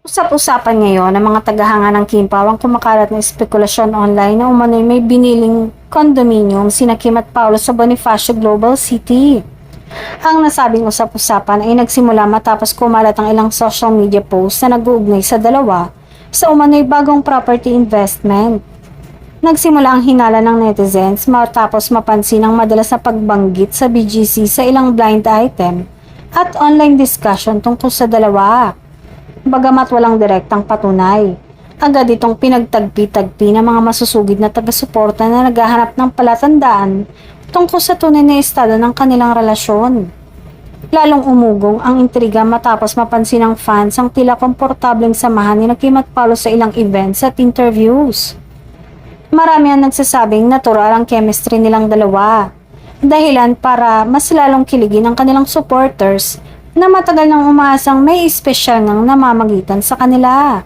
Usap-usapan ngayon ng mga tagahanga ng Kimpaw ang kumakalat na espekulasyon online na umano'y may biniling condominium sina Kim at Paolo sa Bonifacio Global City. Ang nasabing usap-usapan ay nagsimula matapos kumalat ang ilang social media posts na nag-uugnay sa dalawa sa umano'y bagong property investment. Nagsimula ang hinala ng netizens matapos mapansin ang madalas na pagbanggit sa BGC sa ilang blind item at online discussion tungkol sa dalawa. Bagamat walang direktang patunay, agad itong pinagtagpi-tagpi ng mga masusugid na taga-suporta na naghahanap ng palatandaan tungkol sa tunay na estado ng kanilang relasyon. Lalong umugong ang intriga matapos mapansin ng fans ang tila komportableng samahan ni Kim at Paolo sa ilang events at interviews. Marami ang nagsasabing natural ang chemistry nilang dalawa, dahilan para mas lalong kiligin ang kanilang supporters na matagal nang umaasang may espesyal ngang namamagitan sa kanila.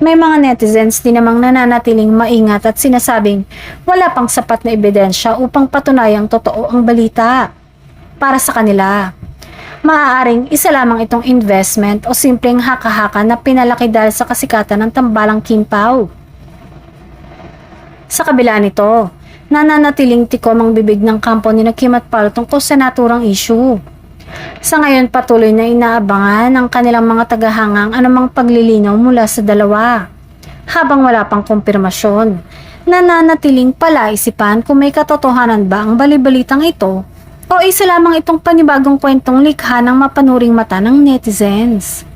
May mga netizens din namang nananatiling maingat at sinasabing wala pang sapat na ebidensya upang patunayang totoo ang balita. Para sa kanila, maaaring isa lamang itong investment o simpleng haka-haka na pinalaki dahil sa kasikatan ng tambalang Kimpaw. Sa kabila nito, nananatiling tikom ang bibig ng kampo ni Kim at Paolo tungkol sa naturang issue. Sa ngayon patuloy na inaabangan ng kanilang mga tagahanga ang anumang paglilinaw mula sa dalawa. Habang wala pang kumpirmasyon, nananatiling palaisipan kung may katotohanan ba ang balibalitang ito o isa lamang itong panibagong kwentong likha ng mapanuring mata ng netizens.